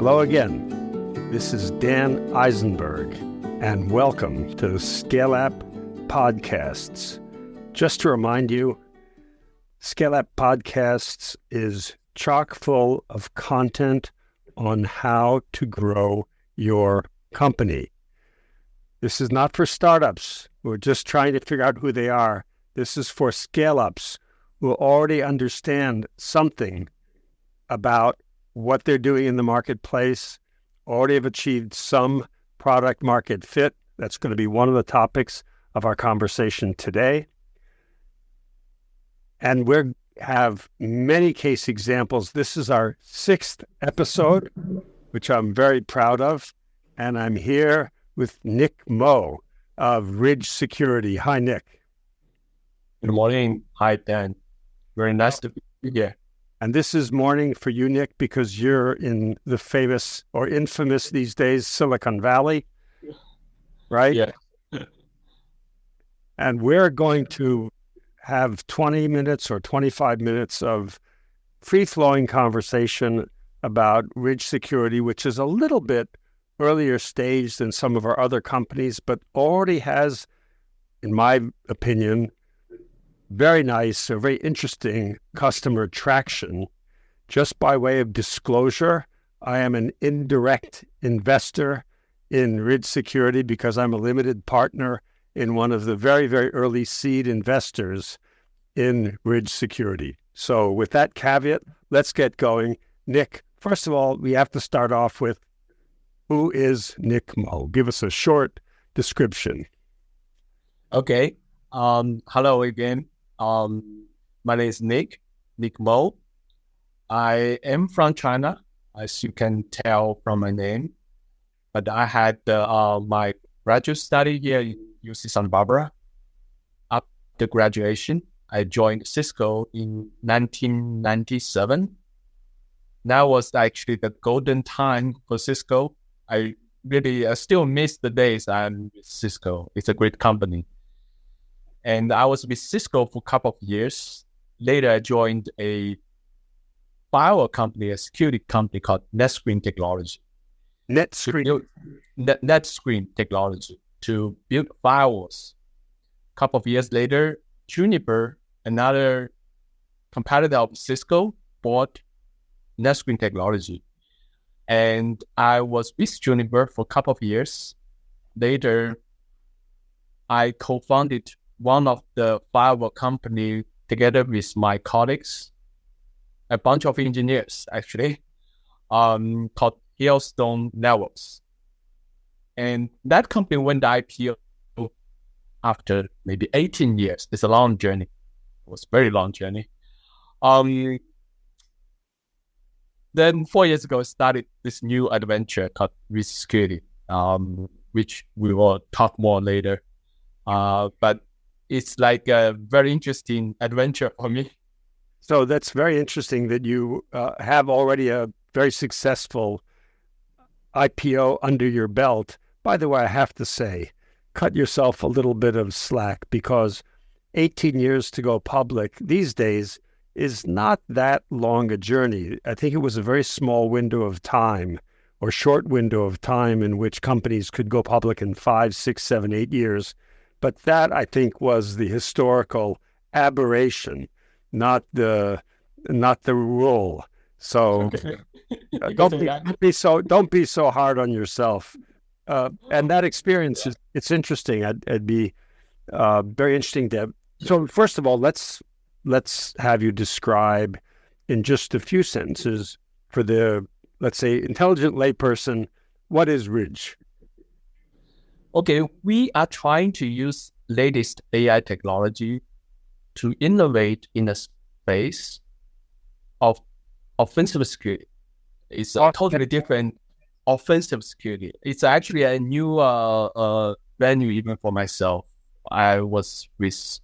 Hello again. This is Dan Eisenberg, and welcome to Scale App Podcasts. Just to remind you, Scale App Podcasts is chock full of content on how to grow your company. This is not for startups who are just trying to figure out who they are. This is for scale-ups who already understand something about what they're doing in the marketplace, already have achieved some product market fit. That's going to be one of the topics of our conversation today. And we have many case examples. This is our 6th episode, which I'm very proud of. And I'm here with Nick Moe of Ridge Security. Hi, Nick. Good morning. Hi, Dan. Very nice to be here. And this is morning for you, Nick, because you're in the famous or infamous these days Silicon Valley, right? Yeah. And we're going to have 20 minutes or 25 minutes of free-flowing conversation about Ridge Security, which is a little bit earlier stage than some of our other companies, but already has, in my opinion, very nice or very interesting customer traction. Just by way of disclosure, I am an indirect investor in Ridge Security because I'm a limited partner in one of the very, very early seed investors in Ridge Security. So with that caveat, let's get going. Nick, first of all, we have to start off with, who is Nick Moe? Give us a short description. Okay. Hello again. My name is Nick Moe. I am from China, as you can tell from my name. But I had my graduate study here in UC Santa Barbara. After graduation, I joined Cisco in 1997. That was actually the golden time for Cisco. I really still miss the days I'm with Cisco. It's a great company. And I was with Cisco for a couple of years. Later, I joined a firewall company, a security company called NetScreen Technology. NetScreen Technology to build firewalls. A couple of years later, Juniper, another competitor of Cisco, bought NetScreen Technology. And I was with Juniper for a couple of years. Later, I co-founded one of the firewall company together with my colleagues, a bunch of engineers actually, called Hillstone Networks. And that company went IPO after maybe 18 years. It's a long journey. It was a very long journey. Then 4 years ago, I started this new adventure called Ridge Security, which we will talk more later. But it's like a very interesting adventure for me. So that's very interesting that you have already a very successful IPO under your belt. By the way, I have to say, cut yourself a little bit of slack because 18 years to go public these days is not that long a journey. I think it was a very small window of time or short window of time in which companies could go public in 5, 6, 7, 8 years. But that, I think, was the historical aberration, not the rule. So don't be so hard on yourself. And that experience it's interesting. It'd be very interesting to. So first of all, let's have you describe in just a few sentences for the, let's say, intelligent layperson, what is Ridge? Okay, we are trying to use latest AI technology to innovate in the space of offensive security. It's a totally different offensive security. It's actually a new venue even for myself. I was with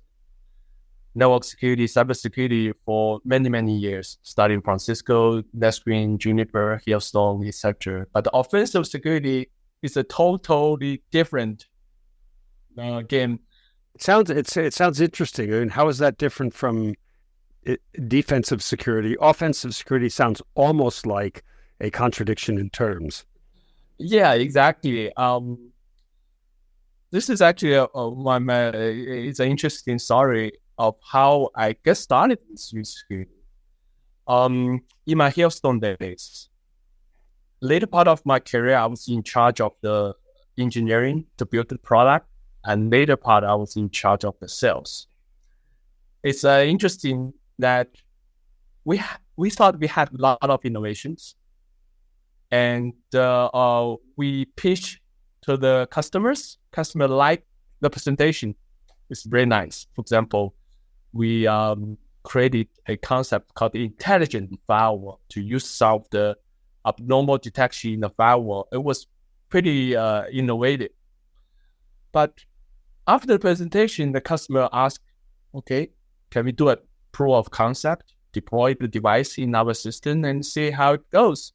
network security, cybersecurity for many, many years, starting from Cisco, NetScreen, Juniper, Hillstone, etc. But the offensive security is a totally different game. It sounds interesting. I mean, how is that different from defensive security? Offensive security sounds almost like a contradiction in terms. Yeah, exactly. This is actually it's an interesting story of how I get started in security. In my Hillstone days, later part of my career, I was in charge of the engineering to build the product, and later part, I was in charge of the sales. It's interesting that we thought we had a lot of innovations, and we pitched to the customers. Customer liked the presentation. It's very nice. For example, we created a concept called the intelligent firewall to solve the abnormal detection in the firewall. It was pretty innovative. But after the presentation, the customer asked, okay, can we do a proof of concept, deploy the device in our system and see how it goes?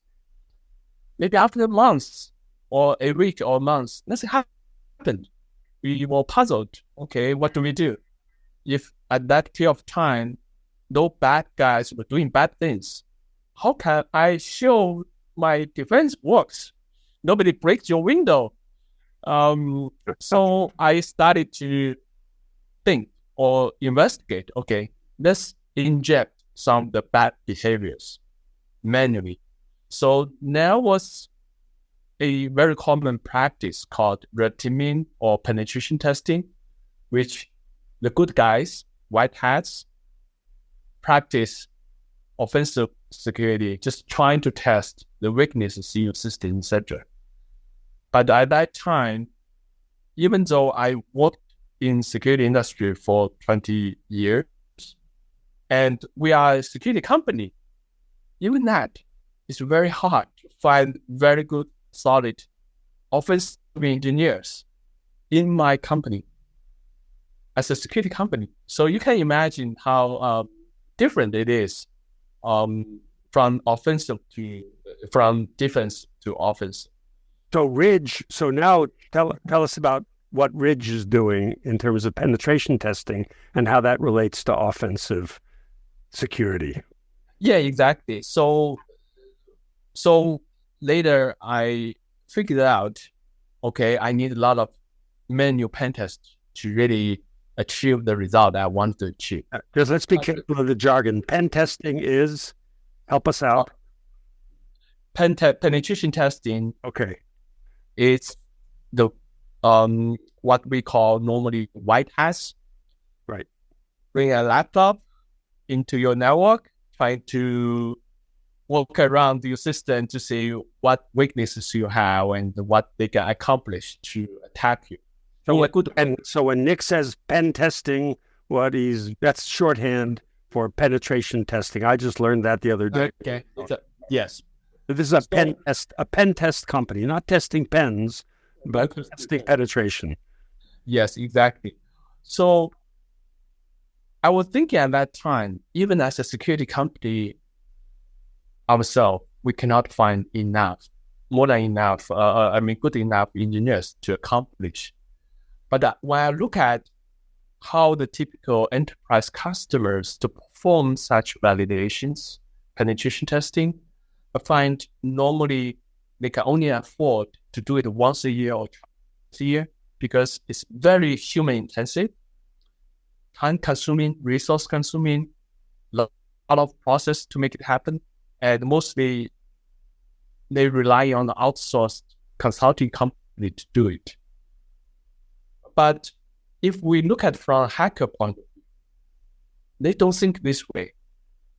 Maybe after months or a week or months, nothing happened. We were puzzled. Okay, what do we do? If at that period of time, no bad guys were doing bad things, how can I show my defense works? Nobody breaks your window. So I started to think or investigate. Okay, let's inject some of the bad behaviors manually. So there was a very common practice called red teaming or penetration testing, which the good guys, white hats, practice offensive security, just trying to test the weaknesses in your system, etc. But at that time, even though I worked in security industry for 20 years, and we are a security company, even that is very hard to find very good, solid offensive engineers in my company as a security company. So you can imagine how different it is from defense to offense. So Ridge, so now tell us about what Ridge is doing in terms of penetration testing and how that relates to offensive security. Yeah, exactly. So later I figured out, okay, I need a lot of manual pen tests to really achieve the result I want to achieve. Just let's be careful of the jargon. Pen testing is, help us out. Penetration testing. Okay. It's the what we call normally white hats. Right. Bring a laptop into your network, trying to walk around your system to see what weaknesses you have and what they can accomplish to attack you. So when Nick says pen testing, that's shorthand for penetration testing. I just learned that the other day. Okay. Yes. This is a pen test company, not testing pens, but testing penetration. Yes, exactly. So I was thinking at that time, even as a security company ourselves, we cannot find good enough engineers to accomplish. But when I look at how the typical enterprise customers to perform such validations, penetration testing, I find normally they can only afford to do it once a year or twice a year because it's very human intensive, time consuming, resource consuming, a lot of process to make it happen. And mostly they rely on the outsourced consulting company to do it. But if we look at from a hacker point of view, they don't think this way.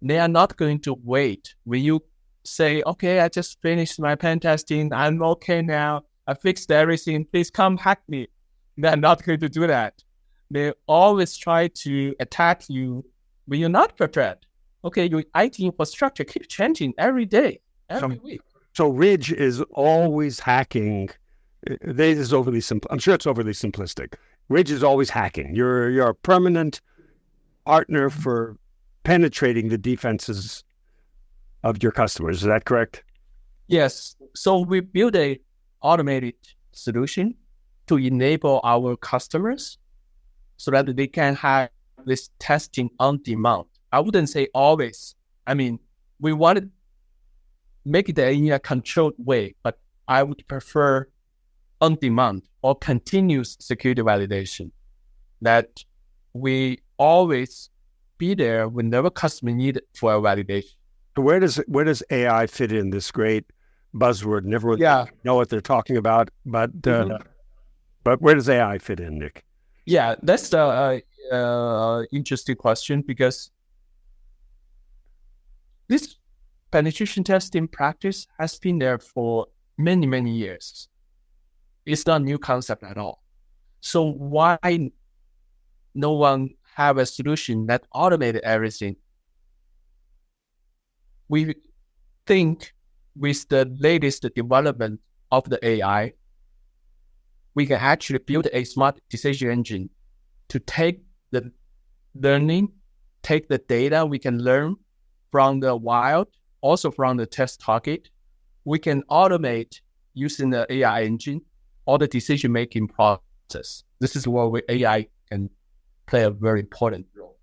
They are not going to wait when you say, okay, I just finished my pen testing. I'm okay now. I fixed everything. Please come hack me. They're not going to do that. They always try to attack you when you're not prepared. Okay, your IT infrastructure keeps changing every day, every week. So Ridge is always hacking. This is overly simple. I'm sure it's overly simplistic. Ridge is always hacking. You're a permanent partner for penetrating the defenses of your customers. Is that correct? Yes. So we build a automated solution to enable our customers so that they can have this testing on demand. I wouldn't say always. I mean, we wanted make it in a controlled way, but I would prefer on-demand or continuous security validation, that we always be there whenever customer need for a validation. So where does AI fit in, this great buzzword, and everyone know what they're talking about, but where does AI fit in, Nick? Yeah, that's the interesting question, because this penetration testing practice has been there for many, many years. It's not a new concept at all. So why no one have a solution that automated everything? We think with the latest development of the AI, we can actually build a smart decision engine to take the learning, take the data we can learn from the wild, also from the test target. We can automate using the AI engine all the decision-making process. This is where AI can play a very important role.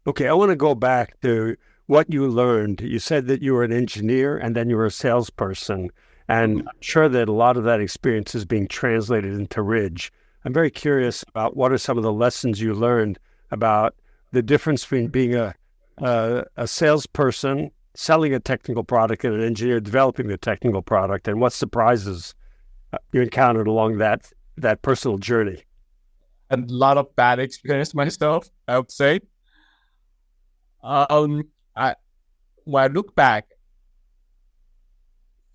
Okay, I want to go back to what you learned. You said that you were an engineer and then you were a salesperson. And I'm sure that a lot of that experience is being translated into Ridge. I'm very curious about what are some of the lessons you learned about the difference between being a salesperson, selling a technical product, and an engineer developing the technical product, and what surprises you encountered along that personal journey. A lot of bad experience myself, I would say. When I look back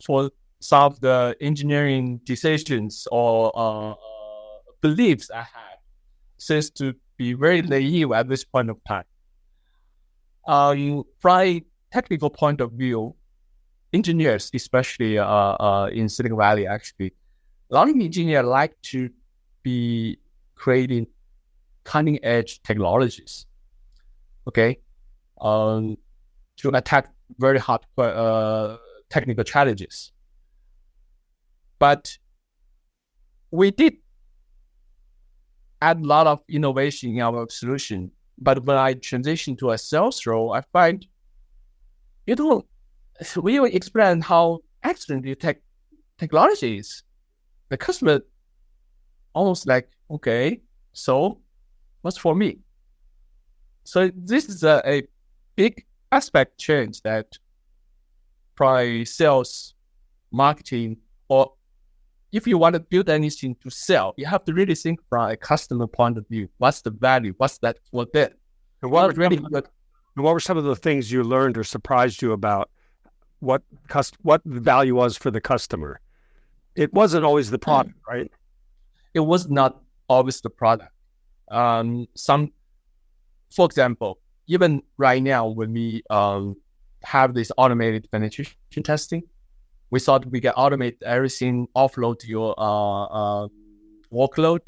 for some of the engineering decisions or beliefs I had, seems to be very naive at this point of time. From a technical point of view, engineers, especially in Silicon Valley, actually, a lot of engineers like to be creating cutting-edge technologies, okay, to attack very hard technical challenges. But we did add a lot of innovation in our solution. But when I transitioned to a sales role, I find you don't really explain how excellent your technology is. The customer almost like, okay, so what's for me? So this is a big aspect change that probably sales, marketing, or if you want to build anything to sell, you have to really think from a customer point of view. What's the value? What's that for them? And what were some of the things you learned or surprised you about what the value was for the customer? It wasn't always the product, right? It was not always the product. For example, even right now when we have this automated penetration testing, we thought we can automate everything, offload your workload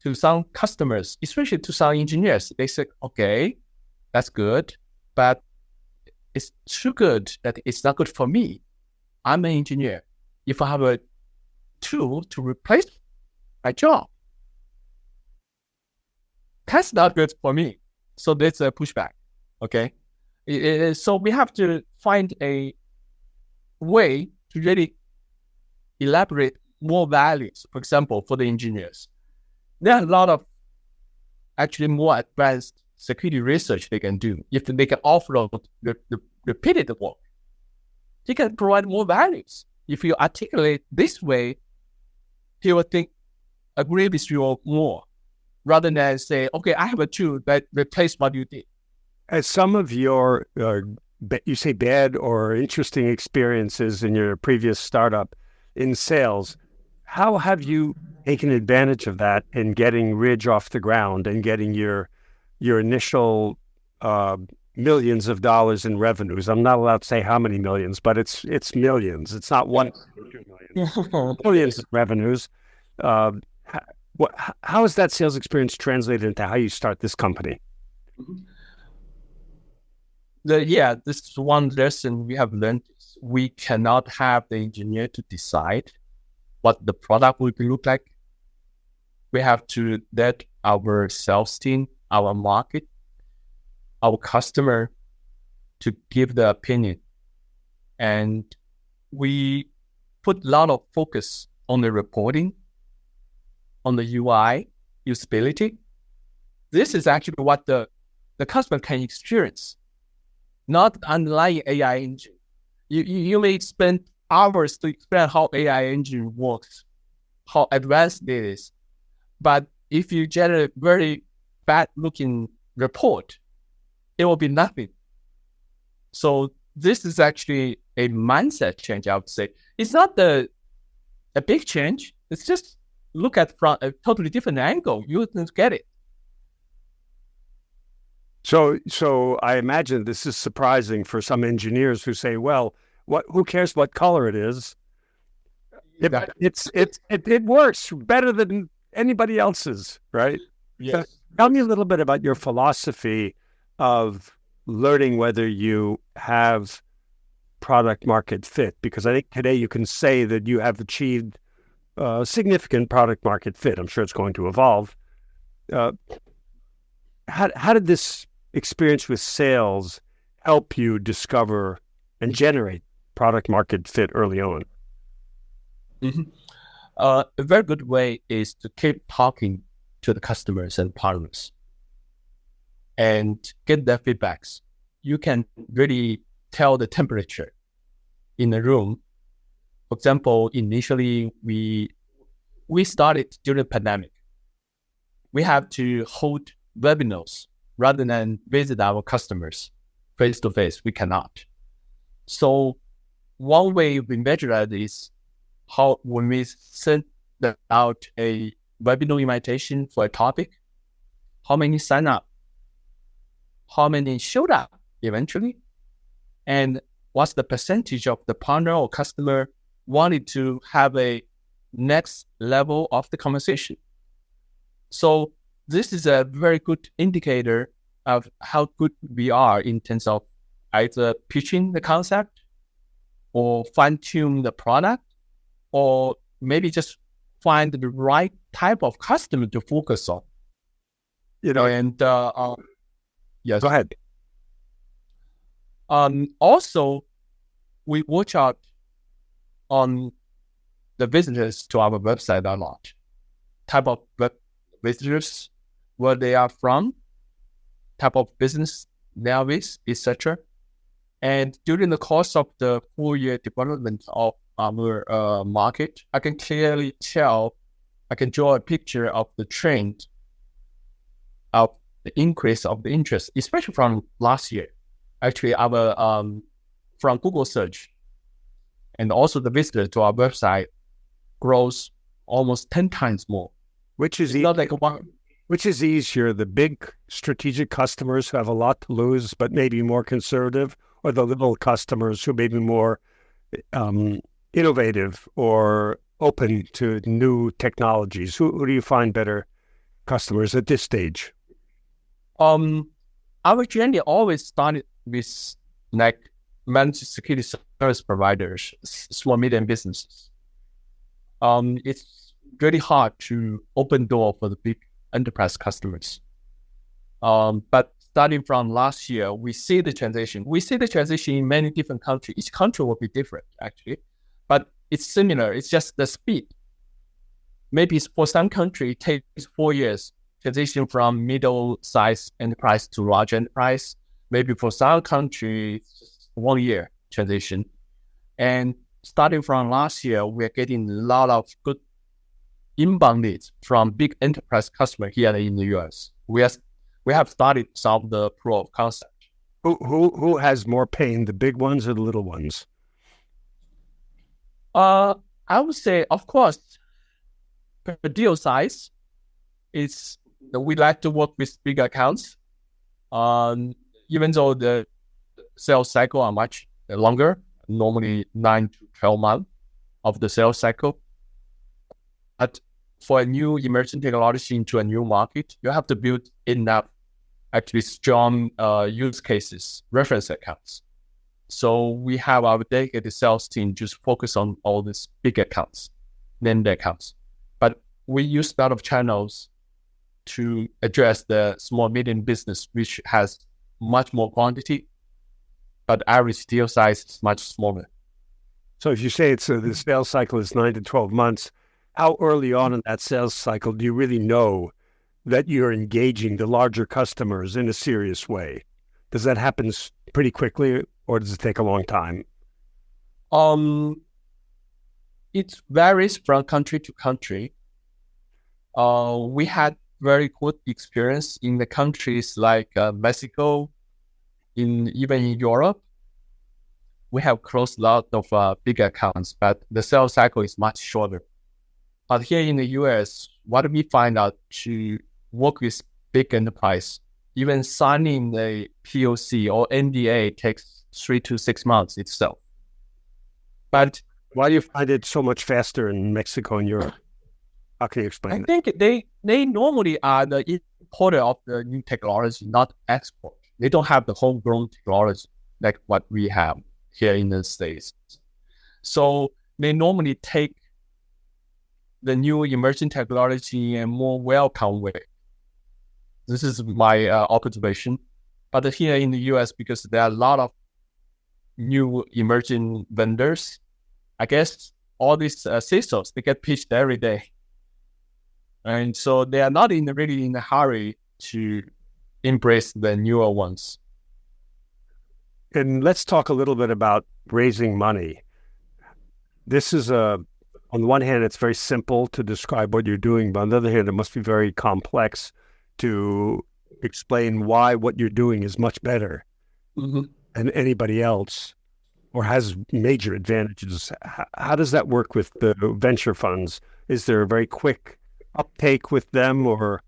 to some customers, especially to some engineers. They said, okay, that's good, but it's too good that it's not good for me. I'm an engineer. If I have a tool to replace my job, that's not good for me. So that's a pushback, okay? So we have to find a way to really elaborate more values. For example, for the engineers, there are a lot of actually more advanced security research they can do. If they can offload the repeated work, they can provide more values. If you articulate this way, he will agree with you more, rather than say, okay, I have a tool that replaces what you did. As some of your, you say bad or interesting experiences in your previous startup in sales, how have you taken advantage of that in getting Ridge off the ground and getting your initial millions of dollars in revenues? I'm not allowed to say how many millions, but it's millions. It's not 1 or 2 million. Millions of revenues. How has that sales experience translated into how you start this company? This is one lesson we have learned. We cannot have the engineer to decide what the product will look like. We have to let our sales team, our market, our customer to give the opinion. And we put a lot of focus on the reporting, on the UI, usability. This is actually what the customer can experience, not the underlying AI engine. You may spend hours to explain how AI engine works, how advanced it is. But if you generate a very bad-looking report, it will be nothing. So this is actually a mindset change, I would say. It's not a big change. It's just look at from a totally different angle. You wouldn't get it. So I imagine this is surprising for some engineers who say, "Well, who cares what color it is? It works better than anybody else's, right?" Yes. So tell me a little bit about your philosophy of learning whether you have product market fit, because I think today you can say that you have achieved significant product market fit. I'm sure it's going to evolve. How did this experience with sales help you discover and generate product market fit early on? Mm-hmm. A very good way is to keep talking to the customers and partners and get their feedbacks. You can really tell the temperature in the room. For example, initially we started during the pandemic. We have to hold webinars rather than visit our customers face to face. We cannot. So one way we measure that is how when we send out a webinar invitation for a topic, how many sign up, how many showed up eventually, and what's the percentage of the partner or customer wanted to have a next level of the conversation. So this is a very good indicator of how good we are in terms of either pitching the concept or fine-tune the product, or maybe just find the right type of customer to focus on. And yes. Go ahead. Also, we watch out on the visitors to our website a lot. Type of web visitors, where they are from, type of business they are with, etc. And during the course of the 4-year development of our market, I can clearly tell, I can draw a picture of the trend of the increase of the interest, especially from last year. Actually, our from Google search and also the visitors to our website grows almost 10 times more. Which is not like one. Which is easier, the big strategic customers who have a lot to lose but maybe more conservative, or the little customers who may be more innovative or open to new technologies? Who do you find better customers at this stage? Our journey always started with like managed security service providers, small medium businesses. It's really hard to open door for the big enterprise customers. But starting from last year, we see the transition. We see the transition in many different countries. Each country will be different, actually, but it's similar. It's just the speed. Maybe for some country, it takes 4 years transition from middle-sized enterprise to large enterprise. Maybe for some countries, just 1 year transition. And starting from last year, we're getting a lot of good inbound leads from big enterprise customers here in the US. We have started some of the proof of concept. Who has more pain, the big ones or the little ones? I would say, of course, per deal size, we like to work with big accounts. Even though the sales cycle are much longer, normally 9 to 12 months of the sales cycle. But for a new emerging technology into a new market, you have to build enough actually strong use cases, reference accounts. So we have our dedicated sales team just focus on all these big accounts, named accounts. But we use a lot of channels to address the small medium business, which has much more quantity, but average deal size is much smaller. So if you say the sales cycle is 9 to 12 months, how early on in that sales cycle do you really know that you're engaging the larger customers in a serious way? Does that happen pretty quickly, or does it take a long time? It varies from country to country. We had very good experience in the countries like Mexico, even in Europe. We have closed a lot of big accounts, but the sales cycle is much shorter. But here in the US, what we find out to work with big enterprise, even signing a POC or NDA takes 3 to 6 months itself. But why do you find it so much faster in Mexico and Europe? How can you explain I it? think they normally are the importer of the new technology, not export. They don't have the homegrown technology like what we have here in the States. So they normally take the new emerging technology and more welcome way. This is my observation. But here in the US, because there are a lot of new emerging vendors, I guess all these Ciscos, they get pitched every day. And so they are not really in a hurry to embrace the newer ones. And let's talk a little bit about raising money. This is on the one hand, it's very simple to describe what you're doing, but on the other hand, it must be very complex to explain why what you're doing is much better than anybody else or has major advantages. How does that work with the venture funds? Is there a very quick uptake with them, or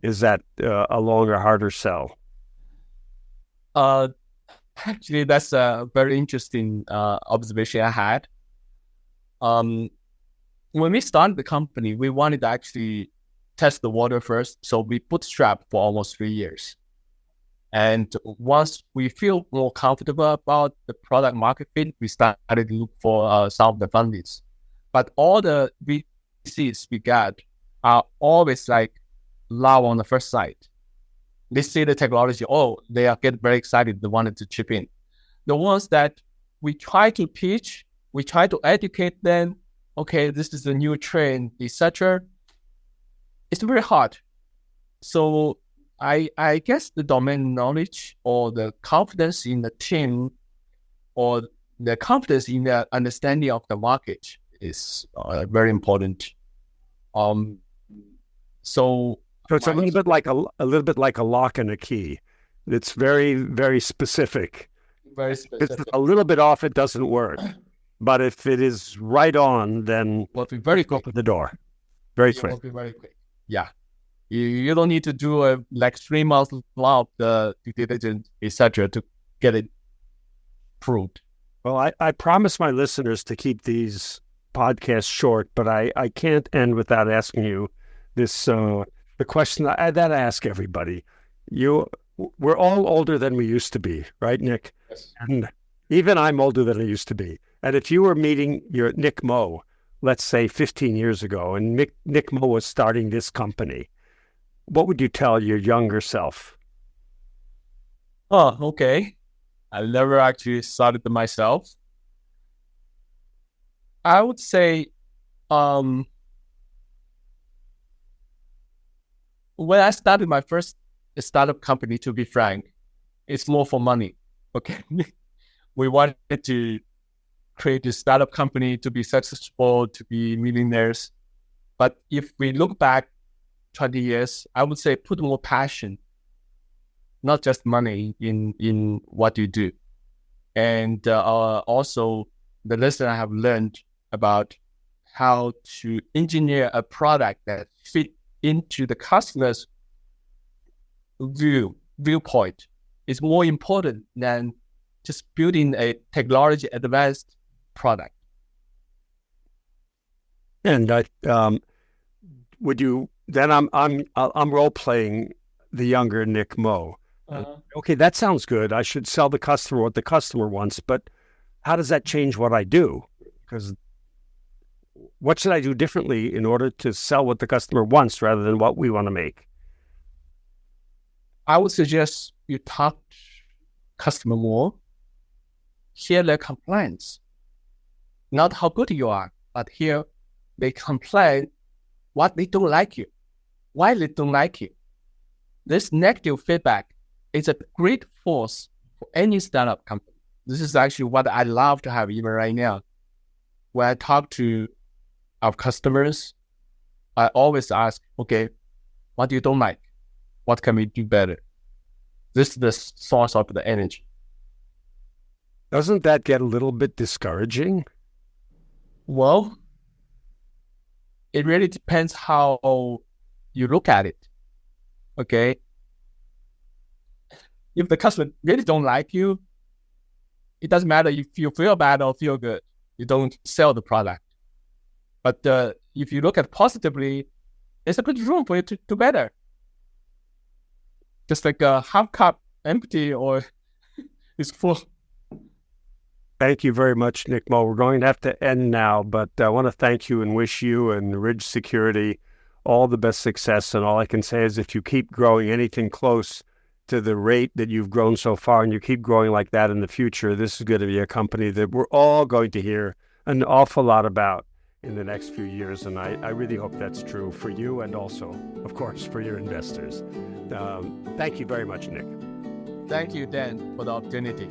is that a longer, harder sell? Actually, that's a very interesting observation I had. When we started the company, we wanted to actually test the water first. So we bootstrapped for almost 3 years. And once we feel more comfortable about the product market fit, we started to look for some of the fundings. But all the VCs we got are always like love on the first sight. They see the technology, they are get very excited, they wanted to chip in. The ones that we try to pitch, we try to educate them, okay, this is a new trend, etc. It's very hard. So I guess the domain knowledge or the confidence in the team or the confidence in the understanding of the market is very important. So it's a little bit like a lock and a key. It's very, very specific. Very specific. If it's a little bit off, it doesn't work. But if it is right on, then we'll be very quick at the door. Very quick. We'll be very quick. Yeah. You don't need to do like 3 months long of the due diligence, etc., to get it proved. Well, I promise my listeners to keep these podcasts short, but I can't end without asking you this the question that I ask everybody. We're all older than we used to be, right, Nick? Yes. And even I'm older than I used to be. And if you were meeting your Nick Mo, let's say 15 years ago, and Nick Mo was starting this company, what would you tell your younger self? Oh, okay. I never actually started it myself. I would say, when I started my first startup company, to be frank, it's more for money. Okay. We wanted to create a startup company to be successful, to be millionaires. But if we look back 20 years, I would say put more passion, not just money in what you do. And also the lesson I have learned about how to engineer a product that fit into the customer's viewpoint is more important than just building a technology advanced product. And would you then? I'm role playing the younger Nick Mo. Okay, that sounds good. I should sell the customer what the customer wants, but how does that change what I do? Because what should I do differently in order to sell what the customer wants rather than what we want to make? I would suggest you talk to customer more, hear their complaints, not how good you are, but here they complain what they don't like you, why they don't like you. This negative feedback is a great force for any startup company. This is actually what I love to have even right now. When I talk to our customers, I always ask, okay, what do you don't like? What can we do better? This is the source of the energy. Doesn't that get a little bit discouraging? Well, it really depends how you look at it. Okay. If the customer really don't like you, it doesn't matter if you feel bad or feel good. You don't sell the product. But if you look at positively, it's a good room for you to do better. Just like a half cup empty or it's full. Thank you very much, Nick Mo. We're going to have to end now, but I want to thank you and wish you and Ridge Security all the best success. And all I can say is if you keep growing anything close to the rate that you've grown so far and you keep growing like that in the future, this is going to be a company that we're all going to hear an awful lot about in the next few years. And I really hope that's true for you and also, of course, for your investors. Thank you very much, Nick. Thank you, Dan, for the opportunity.